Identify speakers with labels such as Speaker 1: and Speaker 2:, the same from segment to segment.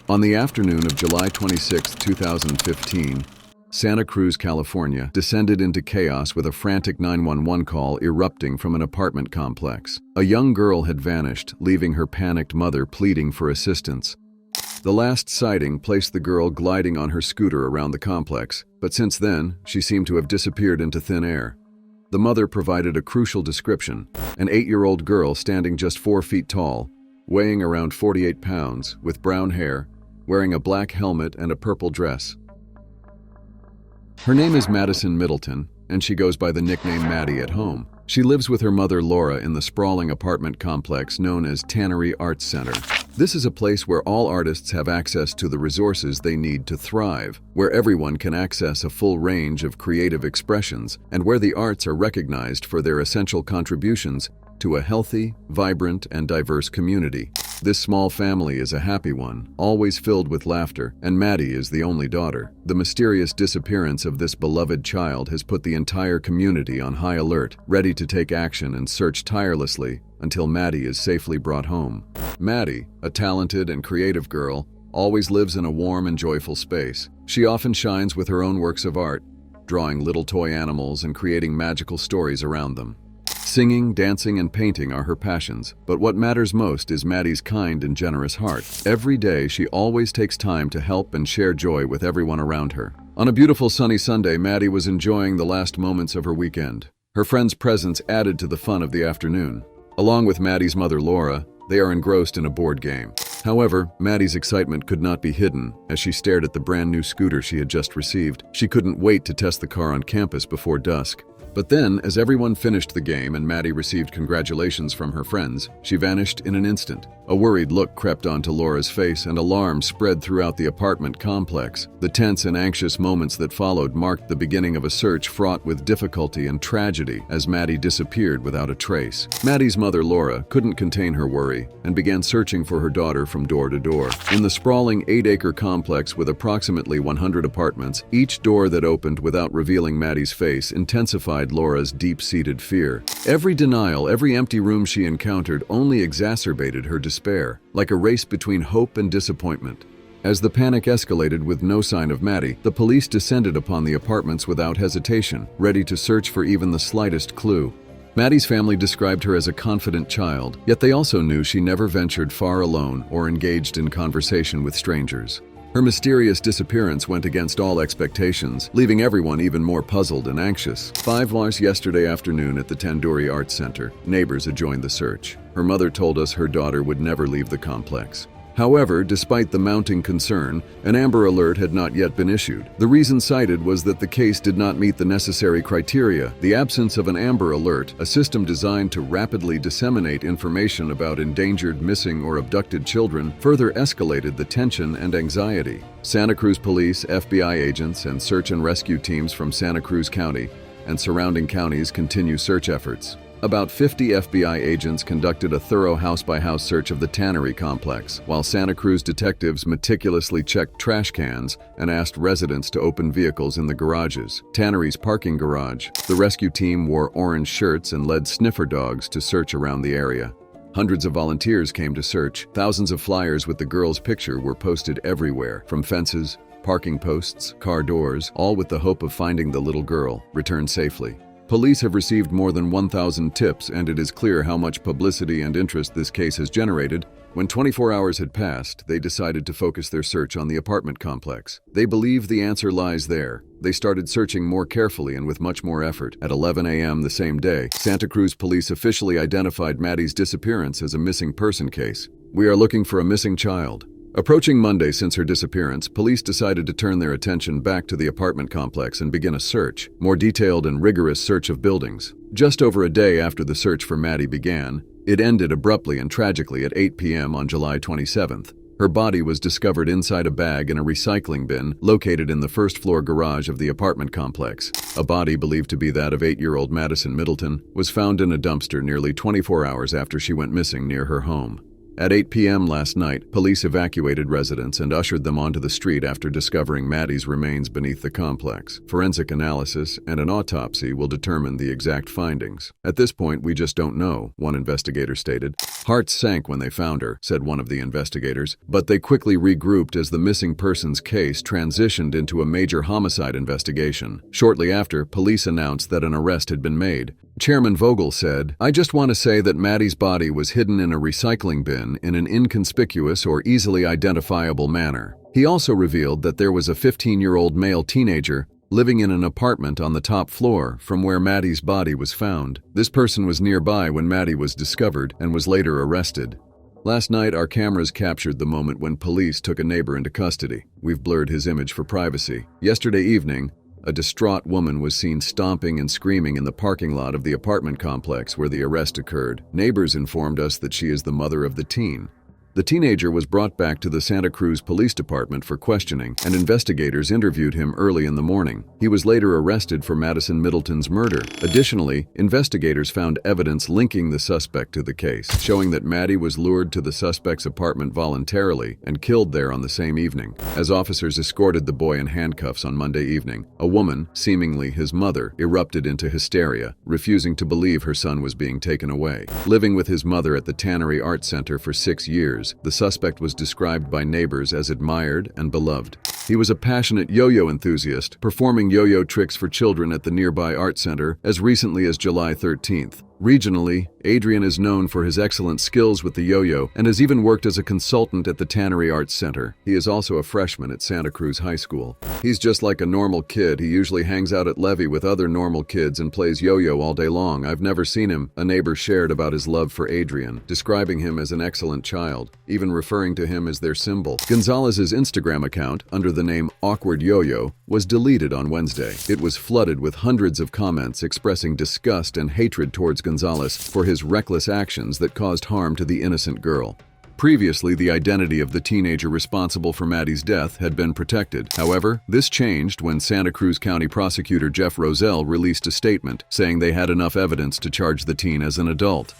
Speaker 1: On the afternoon of July 26, 2015, Santa Cruz, California, descended into chaos with a frantic 911 call erupting from an apartment complex. A young girl had vanished, leaving her panicked mother pleading for assistance. The last sighting placed the girl gliding on her scooter around the complex, but since then, she seemed to have disappeared into thin air. The mother provided a crucial description: an 8-year-old girl standing just 4 feet tall, weighing around 48 pounds, with brown hair, wearing a black helmet and a purple dress. Her name is Madyson Middleton, and she goes by the nickname Maddie at home. She lives with her mother Laura in the sprawling apartment complex known as Tannery Arts Center. This is a place where all artists have access to the resources they need to thrive, where everyone can access a full range of creative expressions, and where the arts are recognized for their essential contributions to a healthy, vibrant, and diverse community. This small family is a happy one, always filled with laughter, and Maddie is the only daughter. The mysterious disappearance of this beloved child has put the entire community on high alert, ready to take action and search tirelessly until Maddie is safely brought home. Maddie, a talented and creative girl, always lives in a warm and joyful space. She often shines with her own works of art, drawing little toy animals and creating magical stories around them. Singing, dancing, and painting are her passions, but what matters most is Maddie's kind and generous heart. Every day, she always takes time to help and share joy with everyone around her. On a beautiful sunny Sunday, Maddie was enjoying the last moments of her weekend. Her friends' presence added to the fun of the afternoon. Along with Maddie's mother, Laura, they are engrossed in a board game. However, Maddie's excitement could not be hidden as she stared at the brand new scooter she had just received. She couldn't wait to test the car on campus before dusk. But then, as everyone finished the game and Maddie received congratulations from her friends, she vanished in an instant. A worried look crept onto Laura's face and alarm spread throughout the apartment complex. The tense and anxious moments that followed marked the beginning of a search fraught with difficulty and tragedy as Maddie disappeared without a trace. Maddie's mother, Laura, couldn't contain her worry and began searching for her daughter from door to door. In the sprawling 8-acre complex with approximately 100 apartments, each door that opened without revealing Maddie's face intensified Laura's deep-seated fear. Every denial, every empty room she encountered only exacerbated her despair, like a race between hope and disappointment. As the panic escalated with no sign of Maddie, the police descended upon the apartments without hesitation, ready to search for even the slightest clue. Maddie's family described her as a confident child, yet they also knew she never ventured far alone or engaged in conversation with strangers. Her mysterious disappearance went against all expectations, leaving everyone even more puzzled and anxious. 5 hours yesterday afternoon at the Tannery Arts Center, neighbors had joined the search. Her mother told us her daughter would never leave the complex. However, despite the mounting concern, an Amber Alert had not yet been issued. The reason cited was that the case did not meet the necessary criteria. The absence of an Amber Alert, a system designed to rapidly disseminate information about endangered, missing, or abducted children, further escalated the tension and anxiety. Santa Cruz Police, FBI agents, and search and rescue teams from Santa Cruz County and surrounding counties continue search efforts. About 50 FBI agents conducted a thorough house-by-house search of the Tannery complex, while Santa Cruz detectives meticulously checked trash cans and asked residents to open vehicles in the garages. Tannery's parking garage. The rescue team wore orange shirts and led sniffer dogs to search around the area. Hundreds of volunteers came to search. Thousands of flyers with the girl's picture were posted everywhere, from fences, parking posts, car doors, all with the hope of finding the little girl, returned safely. Police have received more than 1,000 tips, and it is clear how much publicity and interest this case has generated. When 24 hours had passed, they decided to focus their search on the apartment complex. They believe the answer lies there. They started searching more carefully and with much more effort. At 11 a.m. the same day, Santa Cruz police officially identified Maddie's disappearance as a missing person case. "We are looking for a missing child." Approaching Monday since her disappearance, police decided to turn their attention back to the apartment complex and begin a search, more detailed and rigorous search of buildings. Just over a day after the search for Maddie began, it ended abruptly and tragically at 8 p.m. on July 27th. Her body was discovered inside a bag in a recycling bin located in the first-floor garage of the apartment complex. A body believed to be that of 8-year-old Madyson Middleton was found in a dumpster nearly 24 hours after she went missing near her home. At 8 p.m. last night, police evacuated residents and ushered them onto the street after discovering Maddie's remains beneath the complex. Forensic analysis and an autopsy will determine the exact findings. At this point, we just don't know, one investigator stated. Hearts sank when they found her, said one of the investigators, but they quickly regrouped as the missing persons case transitioned into a major homicide investigation. Shortly after, police announced that an arrest had been made. Chairman Vogel said, "I just want to say that Maddie's body was hidden in a recycling bin in an inconspicuous or easily identifiable manner." He also revealed that there was a 15-year-old male teenager living in an apartment on the top floor from where Maddie's body was found. This person was nearby when Maddie was discovered and was later arrested. Last night, our cameras captured the moment when police took a neighbor into custody. We've blurred his image for privacy. Yesterday evening, a distraught woman was seen stomping and screaming in the parking lot of the apartment complex where the arrest occurred. Neighbors informed us that she is the mother of the teen. The teenager was brought back to the Santa Cruz Police Department for questioning, and investigators interviewed him early in the morning. He was later arrested for Madyson Middleton's murder. Additionally, investigators found evidence linking the suspect to the case, showing that Maddie was lured to the suspect's apartment voluntarily and killed there on the same evening. As officers escorted the boy in handcuffs on Monday evening, a woman, seemingly his mother, erupted into hysteria, refusing to believe her son was being taken away. Living with his mother at the Tannery Art Center for 6 years, the suspect was described by neighbors as admired and beloved. He was a passionate yo-yo enthusiast, performing yo-yo tricks for children at the nearby art center as recently as July 13th. Regionally, Adrian is known for his excellent skills with the yo-yo and has even worked as a consultant at the Tannery Arts Center. He is also a freshman at Santa Cruz High School. He's just like a normal kid. He usually hangs out at Levy with other normal kids and plays yo-yo all day long. I've never seen him, a neighbor shared about his love for Adrian, describing him as an excellent child, even referring to him as their symbol. Gonzalez's Instagram account, under the name Awkward Yo-Yo, was deleted on Wednesday. It was flooded with hundreds of comments expressing disgust and hatred towards Gonzalez for his reckless actions that caused harm to the innocent girl. Previously, the identity of the teenager responsible for Maddie's death had been protected. However, this changed when Santa Cruz County Prosecutor Jeff Roselle released a statement saying they had enough evidence to charge the teen as an adult.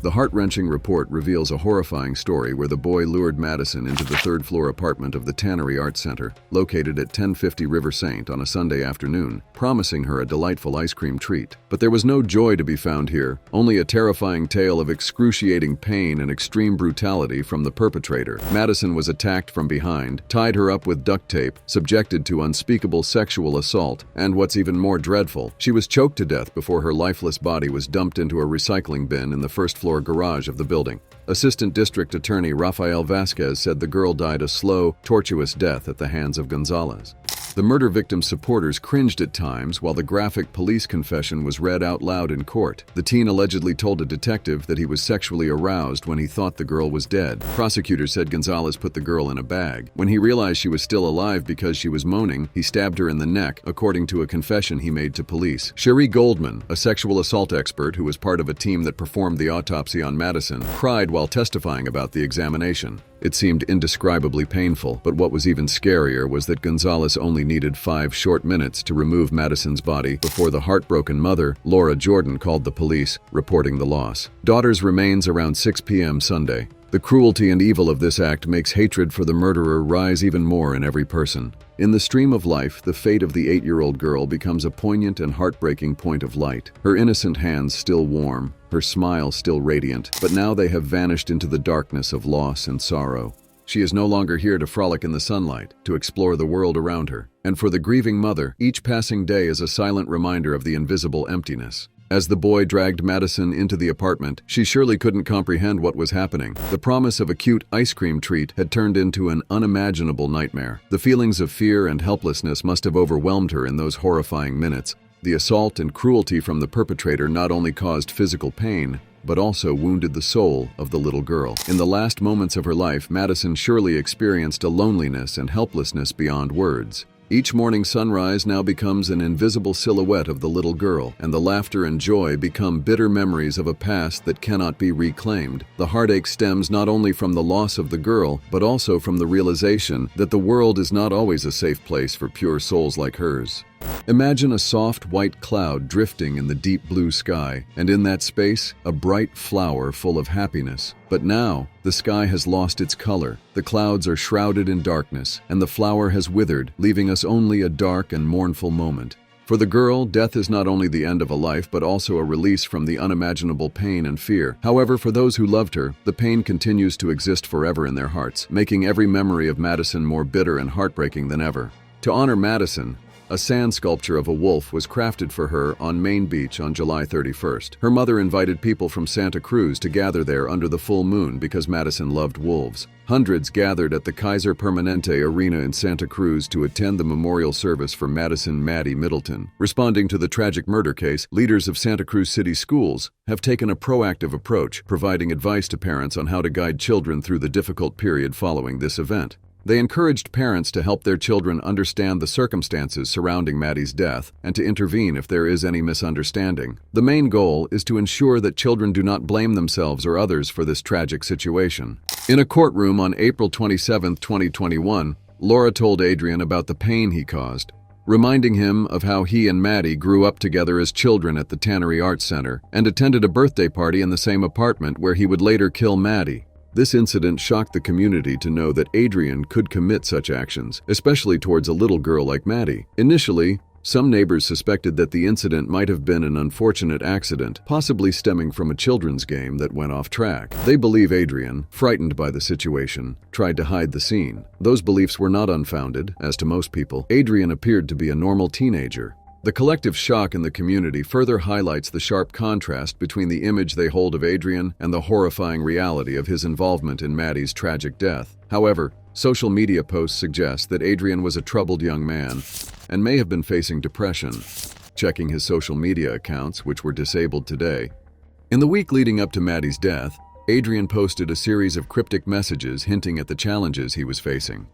Speaker 1: The heart-wrenching report reveals a horrifying story where the boy lured Madyson into the third-floor apartment of the Tannery Art Center, located at 1050 River Saint on a Sunday afternoon, promising her a delightful ice cream treat. But there was no joy to be found here, only a terrifying tale of excruciating pain and extreme brutality from the perpetrator. Madyson was attacked from behind, tied her up with duct tape, subjected to unspeakable sexual assault, and what's even more dreadful, she was choked to death before her lifeless body was dumped into a recycling bin in the first-floor garage of the building. Assistant District Attorney Rafael Vasquez said the girl died a slow, tortuous death at the hands of Gonzalez. The murder victim's supporters cringed at times while the graphic police confession was read out loud in court. The teen allegedly told a detective that he was sexually aroused when he thought the girl was dead. Prosecutors said Gonzalez put the girl in a bag. When he realized she was still alive because she was moaning, he stabbed her in the neck, according to a confession he made to police. Sherry Goldman, a sexual assault expert who was part of a team that performed the autopsy on Madyson, cried while testifying about the examination. It seemed indescribably painful, but what was even scarier was that Gonzalez only needed 5 short minutes to remove Madyson's body before the heartbroken mother, Laura Jordan, called the police, reporting the loss. Daughter's remains around 6 p.m. Sunday. The cruelty and evil of this act makes hatred for the murderer rise even more in every person. In the stream of life, the fate of the 8-year-old girl becomes a poignant and heartbreaking point of light. Her innocent hands still warm, her smile still radiant, but now they have vanished into the darkness of loss and sorrow. She is no longer here to frolic in the sunlight, to explore the world around her. And for the grieving mother, each passing day is a silent reminder of the invisible emptiness. As the boy dragged Madyson into the apartment, she surely couldn't comprehend what was happening. The promise of a cute ice cream treat had turned into an unimaginable nightmare. The feelings of fear and helplessness must have overwhelmed her in those horrifying minutes. The assault and cruelty from the perpetrator not only caused physical pain, but also wounded the soul of the little girl. In the last moments of her life, Madyson surely experienced a loneliness and helplessness beyond words. Each morning sunrise now becomes an invisible silhouette of the little girl, and the laughter and joy become bitter memories of a past that cannot be reclaimed. The heartache stems not only from the loss of the girl, but also from the realization that the world is not always a safe place for pure souls like hers. Imagine a soft white cloud drifting in the deep blue sky, and in that space, a bright flower full of happiness. But now, the sky has lost its color, the clouds are shrouded in darkness, and the flower has withered, leaving us only a dark and mournful moment. For the girl, death is not only the end of a life, but also a release from the unimaginable pain and fear. However, for those who loved her, the pain continues to exist forever in their hearts, making every memory of Madyson more bitter and heartbreaking than ever. To honor Madyson, a sand sculpture of a wolf was crafted for her on Main Beach on July 31st. Her mother invited people from Santa Cruz to gather there under the full moon because Madyson loved wolves. Hundreds gathered at the Kaiser Permanente Arena in Santa Cruz to attend the memorial service for Madyson Maddie Middleton. Responding to the tragic murder case, leaders of Santa Cruz City schools have taken a proactive approach, providing advice to parents on how to guide children through the difficult period following this event. They encouraged parents to help their children understand the circumstances surrounding Maddie's death and to intervene if there is any misunderstanding. The main goal is to ensure that children do not blame themselves or others for this tragic situation. In a courtroom on April 27, 2021, Laura told Adrian about the pain he caused, reminding him of how he and Maddie grew up together as children at the Tannery Arts Center and attended a birthday party in the same apartment where he would later kill Maddie. This incident shocked the community to know that Adrian could commit such actions, especially towards a little girl like Maddie. Initially, some neighbors suspected that the incident might have been an unfortunate accident, possibly stemming from a children's game that went off track. They believe Adrian, frightened by the situation, tried to hide the scene. Those beliefs were not unfounded, as to most people. Adrian appeared to be a normal teenager. The collective shock in the community further highlights the sharp contrast between the image they hold of Adrian and the horrifying reality of his involvement in Maddie's tragic death. However, social media posts suggest that Adrian was a troubled young man and may have been facing depression. Checking his social media accounts, which were disabled today. In the week leading up to Maddie's death, Adrian posted a series of cryptic messages hinting at the challenges he was facing.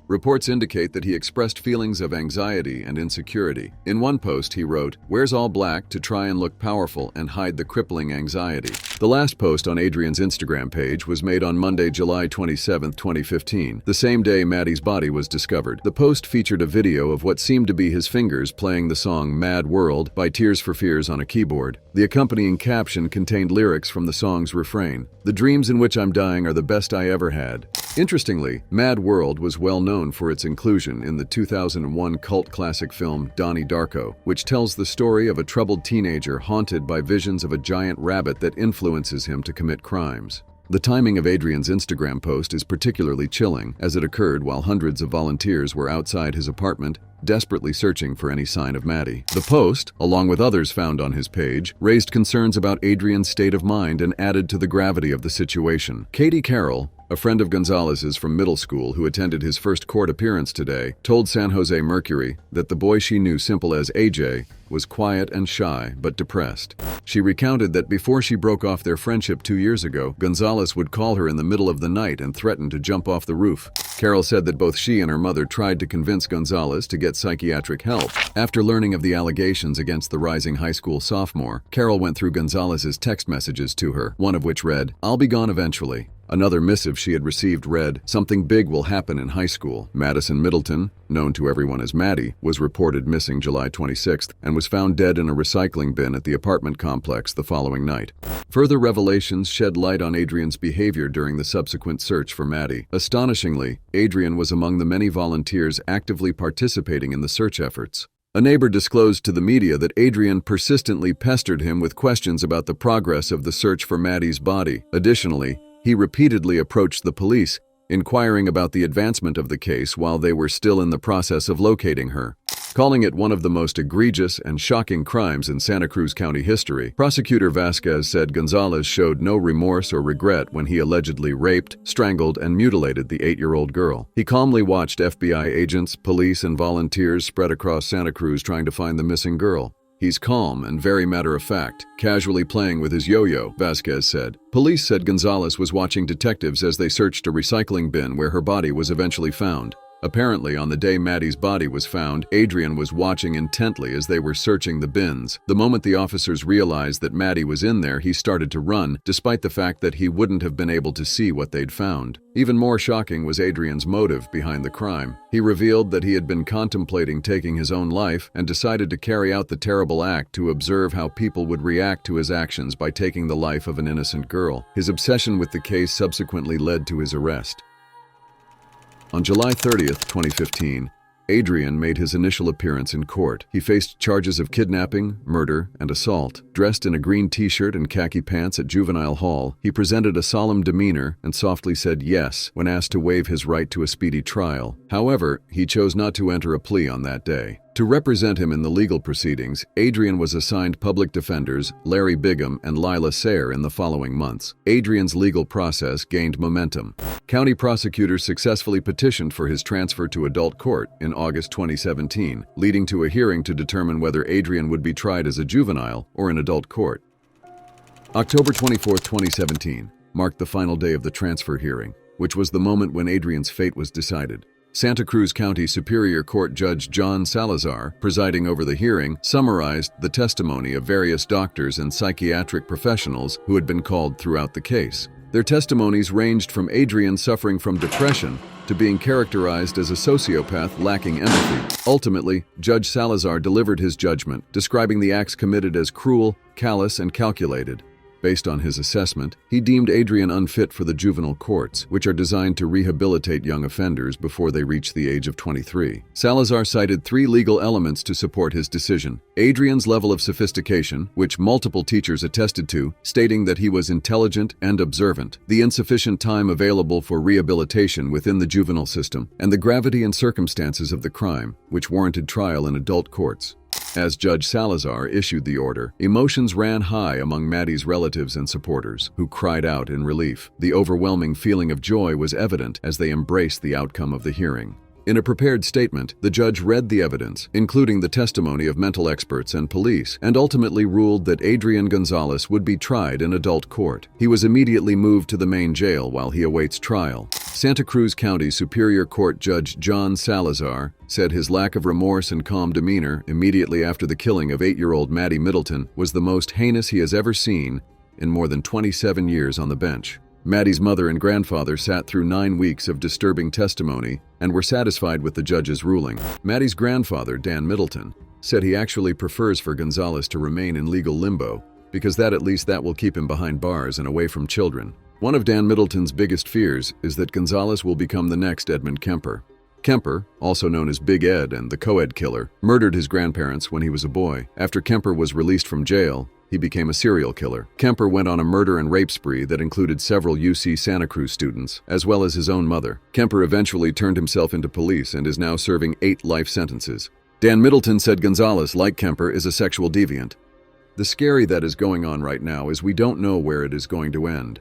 Speaker 1: Reports indicate that he expressed feelings of anxiety and insecurity. In one post, he wrote, "Wears all black to try and look powerful and hide the crippling anxiety." The last post on Adrian's Instagram page was made on Monday, July 27, 2015, the same day Maddie's body was discovered. The post featured a video of what seemed to be his fingers playing the song Mad World by Tears for Fears on a keyboard. The accompanying caption contained lyrics from the song's refrain, "The dreams in which I'm dying are the best I ever had." Interestingly, Mad World was well known for its inclusion in the 2001 cult classic film Donnie Darko, which tells the story of a troubled teenager haunted by visions of a giant rabbit that influences him to commit crimes. The timing of Adrian's Instagram post is particularly chilling, as it occurred while hundreds of volunteers were outside his apartment, desperately searching for any sign of Maddie. The post, along with others found on his page, raised concerns about Adrian's state of mind and added to the gravity of the situation. Katie Carroll, a friend of Gonzalez's from middle school who attended his first court appearance today, told San Jose Mercury that the boy she knew simple as AJ was quiet and shy but depressed. She recounted that before she broke off their friendship 2 years ago, Gonzalez would call her in the middle of the night and threaten to jump off the roof. Carroll said that both she and her mother tried to convince Gonzalez to get psychiatric help. After learning of the allegations against the rising high school sophomore, Carroll went through Gonzalez's text messages to her, one of which read, "I'll be gone eventually." Another missive she had received read, "Something big will happen in high school." Madyson Middleton, known to everyone as Maddie, was reported missing July 26th and was found dead in a recycling bin at the apartment complex the following night. Further revelations shed light on Adrian's behavior during the subsequent search for Maddie. Astonishingly, Adrian was among the many volunteers actively participating in the search efforts. A neighbor disclosed to the media that Adrian persistently pestered him with questions about the progress of the search for Maddie's body. Additionally, he repeatedly approached the police, inquiring about the advancement of the case while they were still in the process of locating her. Calling it one of the most egregious and shocking crimes in Santa Cruz County history, Prosecutor Vasquez said Gonzalez showed no remorse or regret when he allegedly raped, strangled, and mutilated the 8-year-old girl. He calmly watched FBI agents, police, and volunteers spread across Santa Cruz trying to find the missing girl. "He's calm and very matter-of-fact, casually playing with his yo-yo," Vasquez said. Police said Gonzalez was watching detectives as they searched a recycling bin where her body was eventually found. Apparently, on the day Maddie's body was found, Adrian was watching intently as they were searching the bins. The moment the officers realized that Maddie was in there, he started to run, despite the fact that he wouldn't have been able to see what they'd found. Even more shocking was Adrian's motive behind the crime. He revealed that he had been contemplating taking his own life and decided to carry out the terrible act to observe how people would react to his actions by taking the life of an innocent girl. His obsession with the case subsequently led to his arrest. On July 30th, 2015, Adrian made his initial appearance in court. He faced charges of kidnapping, murder, and assault. Dressed in a green t-shirt and khaki pants at juvenile hall, he presented a solemn demeanor and softly said yes when asked to waive his right to a speedy trial. However, he chose not to enter a plea on that day. To represent him in the legal proceedings, Adrian was assigned public defenders Larry Bigham and Lila Sayre in the following months. Adrian's legal process gained momentum. County prosecutors successfully petitioned for his transfer to adult court in August 2017, leading to a hearing to determine whether Adrian would be tried as a juvenile or in adult court. October 24, 2017, marked the final day of the transfer hearing, which was the moment when Adrian's fate was decided. Santa Cruz County Superior Court Judge John Salazar, presiding over the hearing, summarized the testimony of various doctors and psychiatric professionals who had been called throughout the case. Their testimonies ranged from Adrian suffering from depression to being characterized as a sociopath lacking empathy. Ultimately, Judge Salazar delivered his judgment, describing the acts committed as cruel, callous, and calculated. Based on his assessment, he deemed Adrian unfit for the juvenile courts, which are designed to rehabilitate young offenders before they reach the age of 23. Salazar cited 3 legal elements to support his decision: Adrian's level of sophistication, which multiple teachers attested to, stating that he was intelligent and observant; the insufficient time available for rehabilitation within the juvenile system; and the gravity and circumstances of the crime, which warranted trial in adult courts. As Judge Salazar issued the order, emotions ran high among Maddie's relatives and supporters, who cried out in relief. The overwhelming feeling of joy was evident as they embraced the outcome of the hearing. In a prepared statement, the judge read the evidence, including the testimony of mental experts and police, and ultimately ruled that Adrian Gonzalez would be tried in adult court. He was immediately moved to the main jail while he awaits trial. Santa Cruz County Superior Court Judge John Salazar said his lack of remorse and calm demeanor immediately after the killing of 8-year-old Maddie Middleton was the most heinous he has ever seen in more than 27 years on the bench. Maddie's mother and grandfather sat through 9 weeks of disturbing testimony and were satisfied with the judge's ruling. Maddie's grandfather, Dan Middleton, said he actually prefers for Gonzalez to remain in legal limbo because at least that will keep him behind bars and away from children. One of Dan Middleton's biggest fears is that Gonzalez will become the next Edmund Kemper. Kemper, also known as Big Ed and the co-ed killer, murdered his grandparents when he was a boy. After Kemper was released from jail, he became a serial killer. Kemper went on a murder and rape spree that included several UC Santa Cruz students, as well as his own mother. Kemper eventually turned himself into police and is now serving 8 life sentences. Dan Middleton said Gonzalez, like Kemper, is a sexual deviant. The scary that is going on right now is we don't know where it is going to end.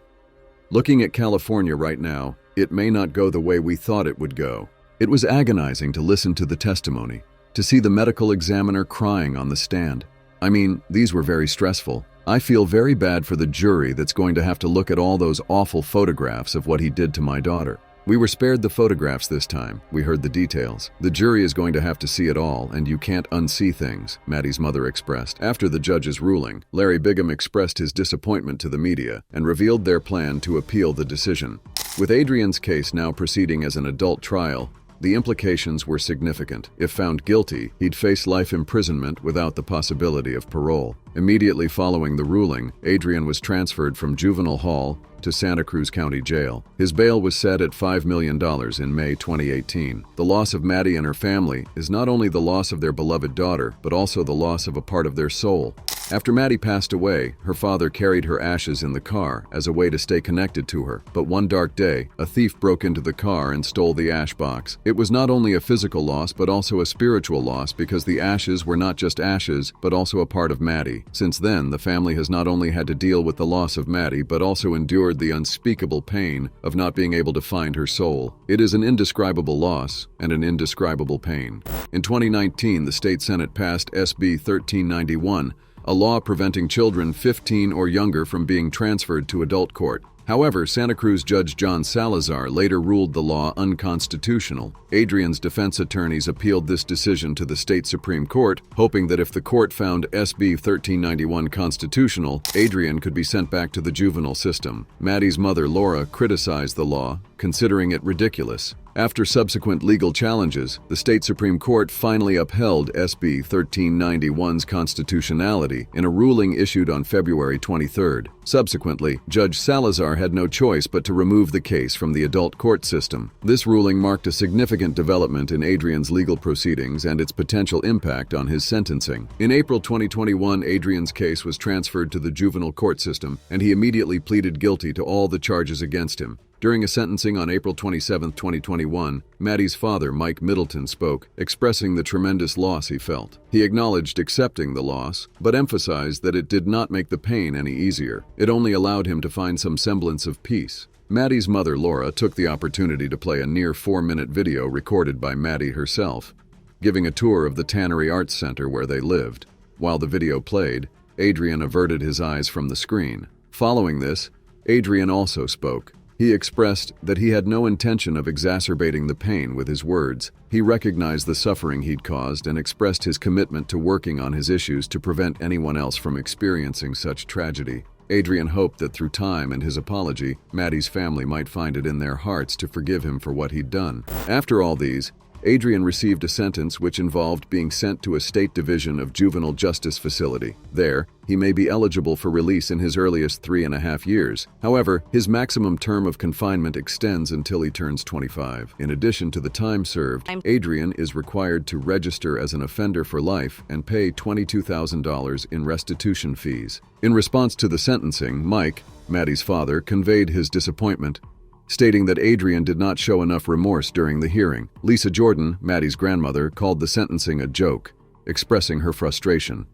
Speaker 1: Looking at California right now, it may not go the way we thought it would go. It was agonizing to listen to the testimony, to see the medical examiner crying on the stand. I mean, these were very stressful. I feel very bad for the jury that's going to have to look at all those awful photographs of what he did to my daughter. We were spared the photographs this time. We heard the details. The jury is going to have to see it all, and you can't unsee things, Maddie's mother expressed. After the judge's ruling, Larry Bigham expressed his disappointment to the media and revealed their plan to appeal the decision. With Adrian's case now proceeding as an adult trial, the implications were significant. If found guilty, he'd face life imprisonment without the possibility of parole. Immediately following the ruling, Adrian was transferred from juvenile hall to Santa Cruz County Jail. His bail was set at $5 million in May 2018. The loss of Maddie and her family is not only the loss of their beloved daughter, but also the loss of a part of their soul. After Maddie passed away, her father carried her ashes in the car as a way to stay connected to her. But one dark day, a thief broke into the car and stole the ash box. It was not only a physical loss, but also a spiritual loss because the ashes were not just ashes, but also a part of Maddie. Since then, the family has not only had to deal with the loss of Maddie, but also endured the unspeakable pain of not being able to find her soul. It is an indescribable loss and an indescribable pain. In 2019, the state Senate passed SB 1391, a law preventing children 15 or younger from being transferred to adult court. However, Santa Cruz Judge John Salazar later ruled the law unconstitutional. Adrian's defense attorneys appealed this decision to the state Supreme Court, hoping that if the court found SB 1391 constitutional, Adrian could be sent back to the juvenile system. Maddie's mother, Laura, criticized the law, considering it ridiculous. After subsequent legal challenges, the state Supreme Court finally upheld SB 1391's constitutionality in a ruling issued on February 23rd. Subsequently, Judge Salazar had no choice but to remove the case from the adult court system. This ruling marked a significant development in Adrian's legal proceedings and its potential impact on his sentencing. In April 2021, Adrian's case was transferred to the juvenile court system, and he immediately pleaded guilty to all the charges against him. During a sentencing on April 27, 2021, Maddie's father, Mike Middleton, spoke, expressing the tremendous loss he felt. He acknowledged accepting the loss, but emphasized that it did not make the pain any easier. It only allowed him to find some semblance of peace. Maddie's mother, Laura, took the opportunity to play a near 4-minute video recorded by Maddie herself, giving a tour of the Tannery Arts Center where they lived. While the video played, Adrian averted his eyes from the screen. Following this, Adrian also spoke. He expressed that he had no intention of exacerbating the pain with his words. He recognized the suffering he'd caused and expressed his commitment to working on his issues to prevent anyone else from experiencing such tragedy. Adrian hoped that through time and his apology, Maddie's family might find it in their hearts to forgive him for what he'd done. After all these, Adrian received a sentence which involved being sent to a state division of juvenile justice facility. There, he may be eligible for release in his earliest 3.5 years. However, his maximum term of confinement extends until he turns 25. In addition to the time served, Adrian is required to register as an offender for life and pay $22,000 in restitution fees. In response to the sentencing, Mike, Maddie's father, conveyed his disappointment, stating that Adrian did not show enough remorse during the hearing. Lisa Jordan, Maddie's grandmother, called the sentencing a joke, expressing her frustration.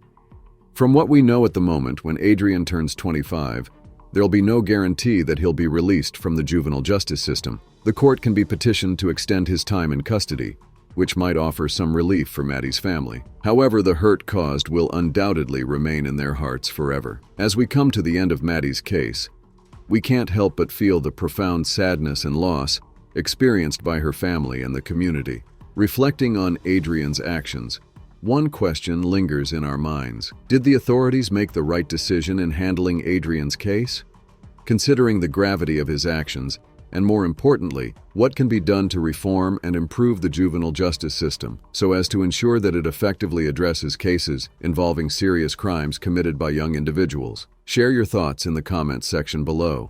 Speaker 1: From what we know at the moment, when Adrian turns 25, there'll be no guarantee that he'll be released from the juvenile justice system. The court can be petitioned to extend his time in custody, which might offer some relief for Maddie's family. However, the hurt caused will undoubtedly remain in their hearts forever. As we come to the end of Maddie's case, we can't help but feel the profound sadness and loss experienced by her family and the community. Reflecting on Adrian's actions, one question lingers in our minds. Did the authorities make the right decision in handling Adrian's case? Considering the gravity of his actions, and more importantly, what can be done to reform and improve the juvenile justice system so as to ensure that it effectively addresses cases involving serious crimes committed by young individuals? Share your thoughts in the comments section below.